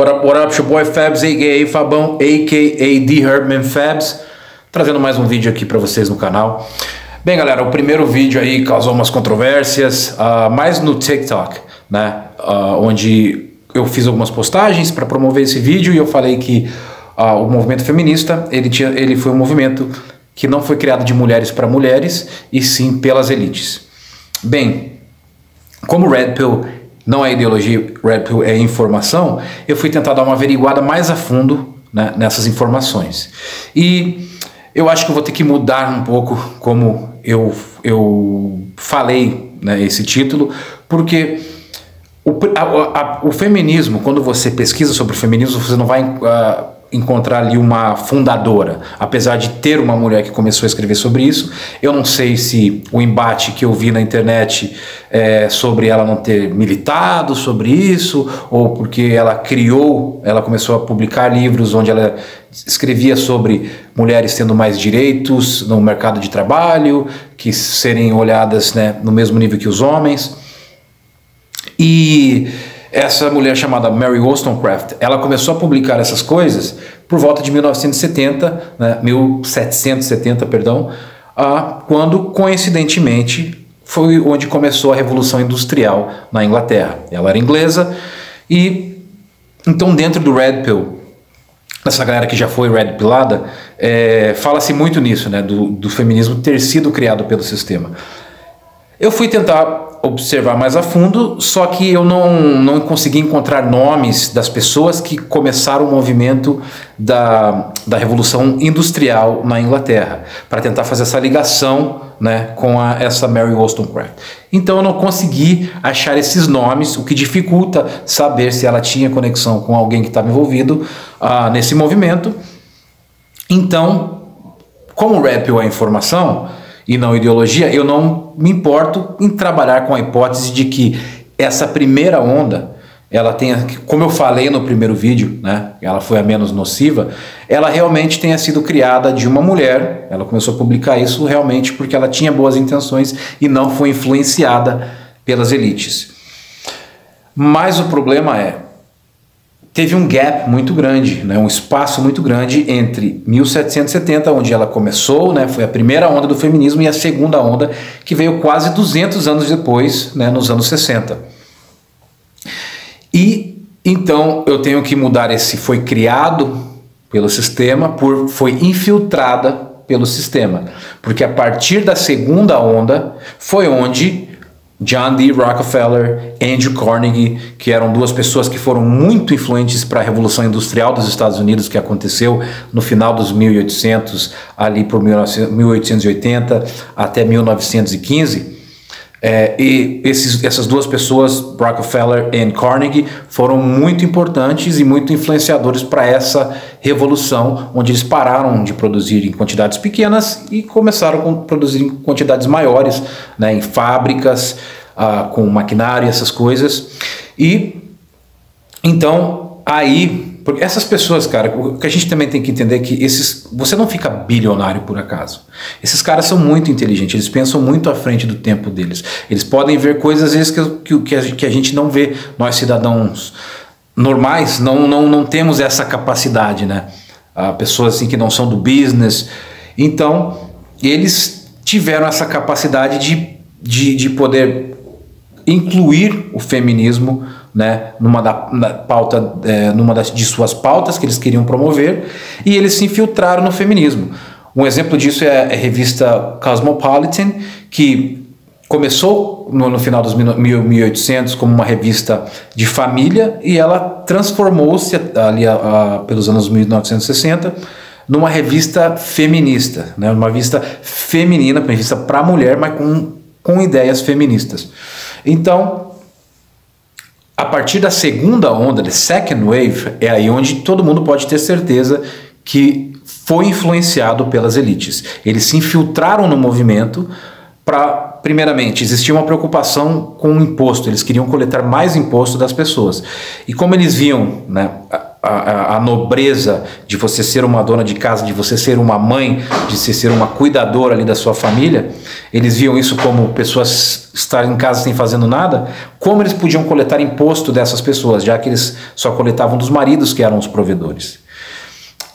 What up, your boy Fabs, a.k.a. Fabão, a.k.a. The Herbman Fabs, trazendo mais um vídeo aqui para vocês no canal. Bem, galera, o primeiro vídeo aí causou umas controvérsias, mais no TikTok, né, onde eu fiz algumas postagens para promover esse vídeo e eu falei que o movimento feminista, ele foi um movimento que não foi criado de mulheres para mulheres, e sim pelas elites. Bem, como Red Pill não é ideologia, Red Pill é informação, eu fui tentar dar uma averiguada mais a fundo, né, nessas informações. E eu acho que eu vou ter que mudar um pouco como eu falei, né, esse título, porque o feminismo, quando você pesquisa sobre o feminismo, você não vai encontrar ali uma fundadora, apesar de ter uma mulher que começou a escrever sobre isso. Eu não sei se o embate que eu vi na internet sobre ela não ter militado sobre isso, ou porque ela começou a publicar livros onde ela escrevia sobre mulheres tendo mais direitos no mercado de trabalho, que serem olhadas, né, no mesmo nível que os homens. E essa mulher chamada Mary Wollstonecraft, ela começou a publicar essas coisas por volta de 1970, né, 1770, perdão, quando coincidentemente foi onde começou a Revolução Industrial na Inglaterra. Ela era inglesa e então dentro do Red Pill, essa galera que já foi Red Pillada, fala-se muito nisso, né, do feminismo ter sido criado pelo sistema. Eu fui tentar observar mais a fundo, só que eu não consegui encontrar nomes das pessoas que começaram o movimento da Revolução Industrial na Inglaterra, para tentar fazer essa ligação, né, com essa Mary Wollstonecraft. Então eu não consegui achar esses nomes, o que dificulta saber se ela tinha conexão com alguém que estava envolvido nesse movimento. Então, como o Red Pill é informação e não ideologia, eu não me importo em trabalhar com a hipótese de que essa primeira onda, ela tenha, como eu falei no primeiro vídeo, né, ela foi a menos nociva, ela realmente tenha sido criada de uma mulher. Ela começou a publicar isso realmente porque ela tinha boas intenções e não foi influenciada pelas elites. Mas o problema teve um gap muito grande, né, um espaço muito grande entre 1770, onde ela começou, né, foi a primeira onda do feminismo, e a segunda onda, que veio quase 200 anos depois, né, nos anos 60. E então eu tenho que mudar esse foi criado pelo sistema por foi infiltrada pelo sistema, porque a partir da segunda onda foi onde John D. Rockefeller, Andrew Carnegie, que eram duas pessoas que foram muito influentes para a Revolução Industrial dos Estados Unidos, que aconteceu no final dos 1800, ali por 1880 até 1915. E essas duas pessoas, Rockefeller e Carnegie, foram muito importantes e muito influenciadores para essa revolução, onde eles pararam de produzir em quantidades pequenas e começaram a produzir em quantidades maiores, né, em fábricas, com maquinário e essas coisas. E então aí, porque essas pessoas, cara, o que a gente também tem que entender é que você não fica bilionário por acaso. Esses caras são muito inteligentes, eles pensam muito à frente do tempo deles. Eles podem ver coisas às vezes que a gente não vê. Nós, cidadãos normais, não temos essa capacidade, né? Pessoas assim que não são do business. Então eles tiveram essa capacidade de poder incluir o feminismo, né, numa de suas pautas que eles queriam promover, e eles se infiltraram no feminismo. Um exemplo disso é a revista Cosmopolitan, que começou no final dos 1800 como uma revista de família, e ela transformou-se ali pelos anos 1960 numa revista feminista, né, uma revista feminina, uma revista para mulher, mas com ideias feministas. Então, a partir da segunda onda, the second wave, é aí onde todo mundo pode ter certeza que foi influenciado pelas elites. Eles se infiltraram no movimento para, primeiramente, existia uma preocupação com o imposto. Eles queriam coletar mais imposto das pessoas. E como eles viam, né, a nobreza de você ser uma dona de casa, de você ser uma mãe, de você ser uma cuidadora ali da sua família, eles viam isso como pessoas estarem em casa sem fazendo nada, como eles podiam coletar imposto dessas pessoas, já que eles só coletavam dos maridos que eram os provedores.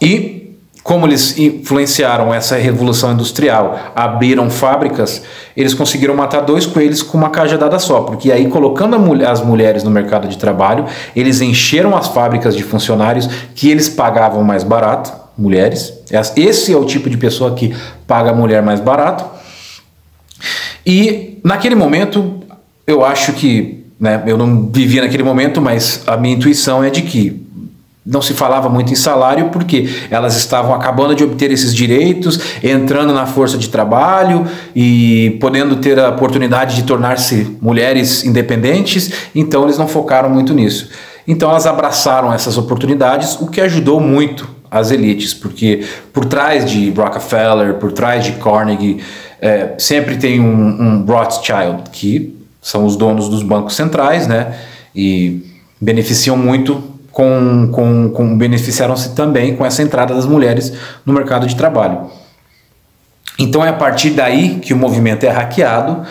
E como eles influenciaram essa revolução industrial, abriram fábricas, eles conseguiram matar 2 coelhos com uma cajadada só, porque aí colocando as mulheres no mercado de trabalho, eles encheram as fábricas de funcionários que eles pagavam mais barato, mulheres. Esse é o tipo de pessoa que paga a mulher mais barato. E naquele momento, eu acho que, né, eu não vivia naquele momento, mas a minha intuição é de que não se falava muito em salário porque elas estavam acabando de obter esses direitos, entrando na força de trabalho e podendo ter a oportunidade de tornar-se mulheres independentes, então eles não focaram muito nisso. Então elas abraçaram essas oportunidades, o que ajudou muito as elites, porque por trás de Rockefeller, por trás de Carnegie, sempre tem um Rothschild, que são os donos dos bancos centrais, né, e beneficiam muito beneficiaram-se também com essa entrada das mulheres no mercado de trabalho. Então é a partir daí que o movimento é hackeado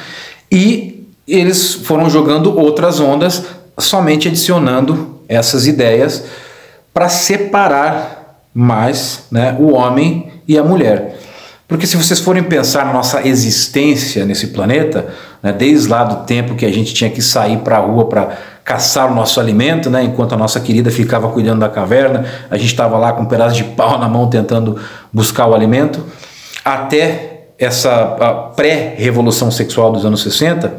e eles foram jogando outras ondas, somente adicionando essas ideias para separar mais, né, o homem e a mulher. Porque se vocês forem pensar na nossa existência nesse planeta, né, desde lá do tempo que a gente tinha que sair para a rua para caçar o nosso alimento, né, enquanto a nossa querida ficava cuidando da caverna, a gente estava lá com um pedaço de pau na mão tentando buscar o alimento, até essa pré-revolução sexual dos anos 60,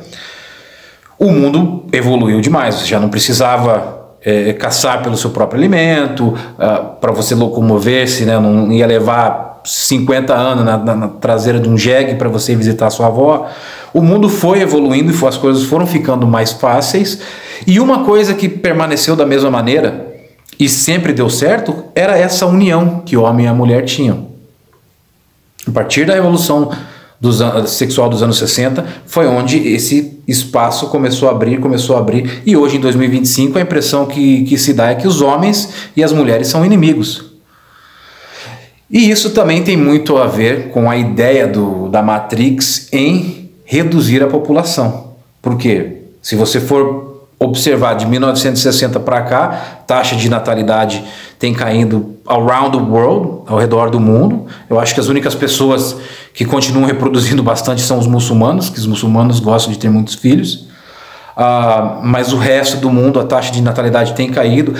o mundo evoluiu demais, você já não precisava caçar pelo seu próprio alimento, para você locomover-se, né, não ia levar 50 anos na traseira de um jegue para você visitar sua avó. O mundo foi evoluindo e as coisas foram ficando mais fáceis. E uma coisa que permaneceu da mesma maneira e sempre deu certo era essa união que o homem e a mulher tinham. A partir da revolução sexual dos anos 60 foi onde esse espaço começou a abrir, e hoje em 2025 a impressão que se dá é que os homens e as mulheres são inimigos. E isso também tem muito a ver com a ideia da Matrix em reduzir a população. Porque se você for observar de 1960 para cá, taxa de natalidade tem caído around the world, ao redor do mundo. Eu acho que as únicas pessoas que continuam reproduzindo bastante são os muçulmanos, que os muçulmanos gostam de ter muitos filhos. Mas o resto do mundo, a taxa de natalidade tem caído.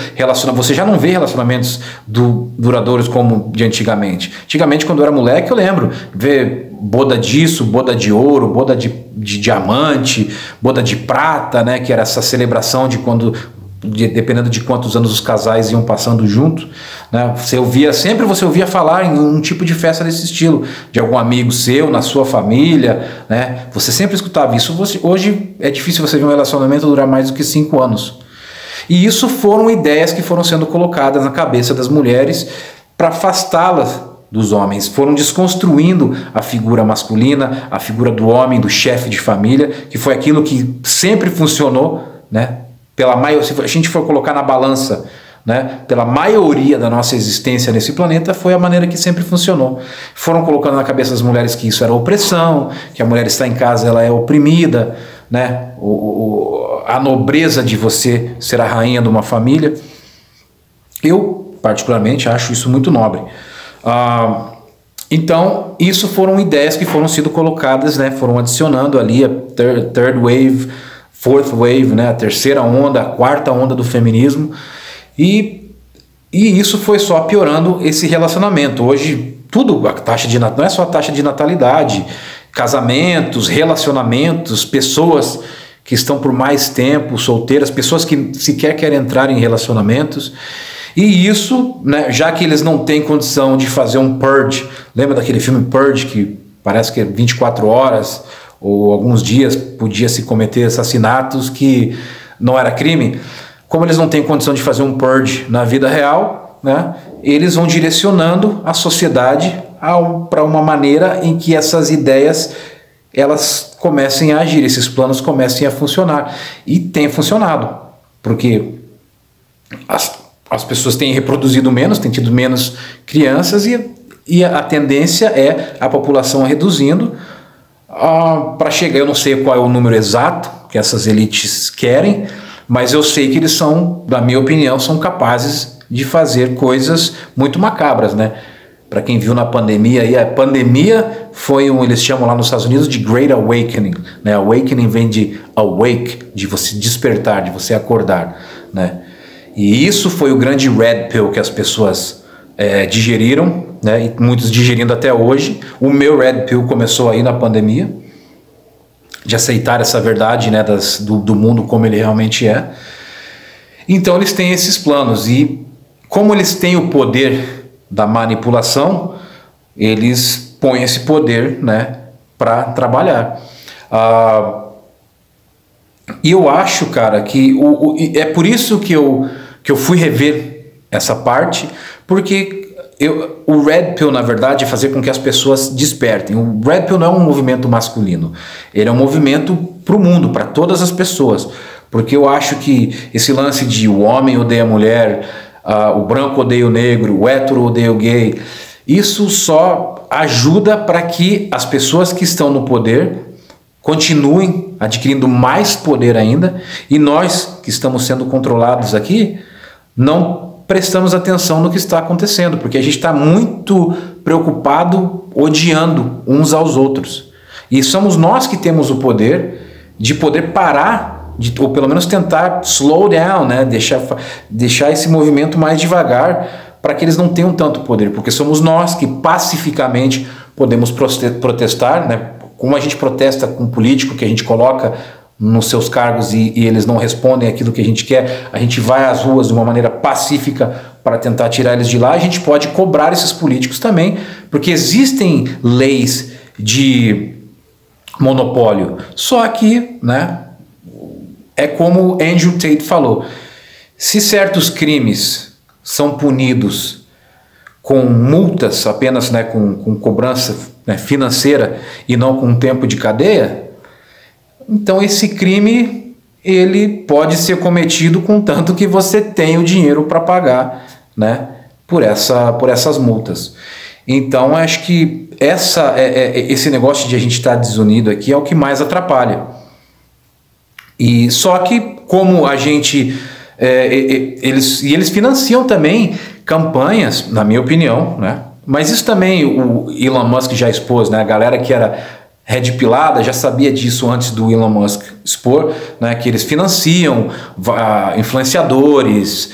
Você já não vê relacionamentos duradouros como de antigamente. Antigamente, quando eu era moleque, eu lembro ver boda disso, boda de ouro, boda de diamante, boda de prata, né, que era essa celebração de quando, dependendo de quantos anos os casais iam passando junto, né, você ouvia falar em um tipo de festa desse estilo, de algum amigo seu, na sua família, né, você sempre escutava isso. Hoje é difícil você ver um relacionamento durar mais do que 5 anos. E isso foram ideias que foram sendo colocadas na cabeça das mulheres para afastá-las dos homens. Foram desconstruindo a figura masculina, a figura do homem, do chefe de família, que foi aquilo que sempre funcionou, né? Se a gente for colocar na balança, né, pela maioria da nossa existência nesse planeta, foi a maneira que sempre funcionou. Foram colocando na cabeça das mulheres que isso era opressão, que a mulher está em casa, ela é oprimida, né, a nobreza de você ser a rainha de uma família. Eu, particularmente, acho isso muito nobre. Então, isso foram ideias que foram sendo colocadas, né, foram adicionando ali a third wave, fourth wave, né, a terceira onda, a quarta onda do feminismo, e isso foi só piorando esse relacionamento. Hoje, tudo, a taxa de não é só a taxa de natalidade, casamentos, relacionamentos, pessoas que estão por mais tempo solteiras, pessoas que sequer querem entrar em relacionamentos. E isso, né, já que eles não têm condição de fazer um purge, lembra daquele filme Purge, que parece que é 24 horas ou alguns dias podia se cometer assassinatos que não era crime? Como eles não têm condição de fazer um purge na vida real, né, eles vão direcionando a sociedade para uma maneira em que essas ideias elas comecem a agir, esses planos comecem a funcionar. E tem funcionado, porque as pessoas têm reproduzido menos, têm tido menos crianças, e a tendência é a população reduzindo, para chegar, eu não sei qual é o número exato que essas elites querem, mas eu sei que eles são, na minha opinião, são capazes de fazer coisas muito macabras, né? Para quem viu na pandemia, aí a pandemia foi eles chamam lá nos Estados Unidos de Great Awakening, né? Awakening vem de awake, de você despertar, de você acordar, né? E isso foi o grande red pill que as pessoas digeriram, né? E muitos digerindo até hoje. O meu red pill começou aí na pandemia, de aceitar essa verdade, né, do mundo como ele realmente é. Então eles têm esses planos, e como eles têm o poder da manipulação, eles põem esse poder, né, para trabalhar. E eu acho, cara, que é por isso que eu fui rever essa parte, porque o Red Pill, na verdade, é fazer com que as pessoas despertem. O Red Pill não é um movimento masculino, ele é um movimento para o mundo, para todas as pessoas, porque eu acho que esse lance de o homem odeia a mulher, o branco odeia o negro, o hétero odeia o gay, isso só ajuda para que as pessoas que estão no poder continuem adquirindo mais poder ainda, e nós que estamos sendo controlados aqui não prestamos atenção no que está acontecendo, porque a gente está muito preocupado odiando uns aos outros, e somos nós que temos o poder de poder parar, ou pelo menos tentar slow down, né? deixar esse movimento mais devagar, para que eles não tenham tanto poder, porque somos nós que pacificamente podemos protestar, né? Como a gente protesta com um político que a gente coloca nos seus cargos e eles não respondem aquilo que a gente quer, a gente vai às ruas de uma maneira pacífica para tentar tirar eles de lá. A gente pode cobrar esses políticos também, porque existem leis de monopólio, só que, né, é como Andrew Tate falou, se certos crimes são punidos com multas apenas, né, com cobrança, né, financeira, e não com tempo de cadeia, então esse crime ele pode ser cometido contanto que você tenha o dinheiro para pagar, né, por essas multas. Então acho que esse negócio de a gente estar desunido aqui é o que mais atrapalha. E só que como a gente eles financiam também campanhas, na minha opinião, né? Mas isso também o Elon Musk já expôs, né? A galera que era red pilada já sabia disso antes do Elon Musk expor, né? Que eles financiam influenciadores,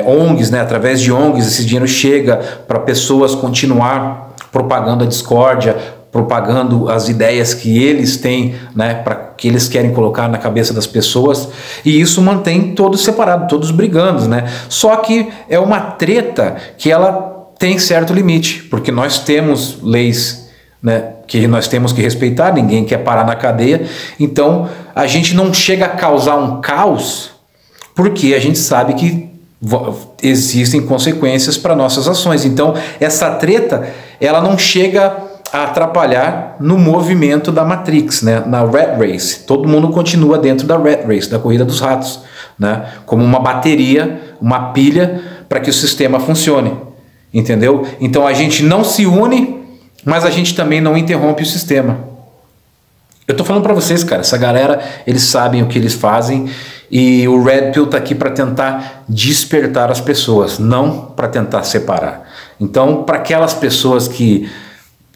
ONGs, né? Através de ONGs esse dinheiro chega para pessoas continuar propagando a discórdia, propagando as ideias que eles têm, né, que eles querem colocar na cabeça das pessoas, e isso mantém todos separados, todos brigando, né? Só que é uma treta que ela tem certo limite, porque nós temos leis, né, que nós temos que respeitar, ninguém quer parar na cadeia, então a gente não chega a causar um caos, porque a gente sabe que existem consequências para nossas ações. Então essa treta, ela não chega a atrapalhar no movimento da Matrix, né? Na Rat Race. Todo mundo continua dentro da Rat Race, da corrida dos ratos, né? Como uma bateria, uma pilha para que o sistema funcione, entendeu? Então a gente não se une, mas a gente também não interrompe o sistema. Eu tô falando para vocês, cara, essa galera, eles sabem o que eles fazem, e o Red Pill tá aqui para tentar despertar as pessoas, não para tentar separar. Então, para aquelas pessoas que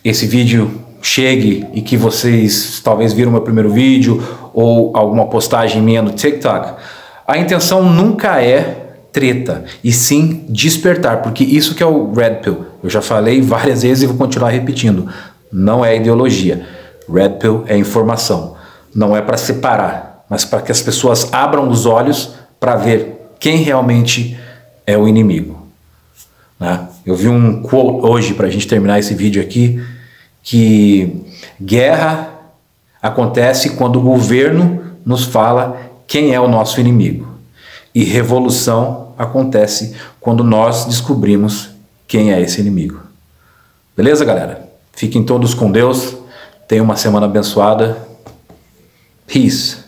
esse vídeo chegue e que vocês talvez viram meu primeiro vídeo ou alguma postagem minha no TikTok, a intenção nunca é treta, e sim despertar, porque isso que é o Red Pill. Eu já falei várias vezes e vou continuar repetindo, não é ideologia. Red Pill é informação, não é para separar, mas para que as pessoas abram os olhos para ver quem realmente é o inimigo, né? Eu vi um quote hoje, para a gente terminar esse vídeo aqui, que guerra acontece quando o governo nos fala quem é o nosso inimigo, e revolução acontece quando nós descobrimos quem é esse inimigo. Beleza, galera? Fiquem todos com Deus, tenham uma semana abençoada. Peace.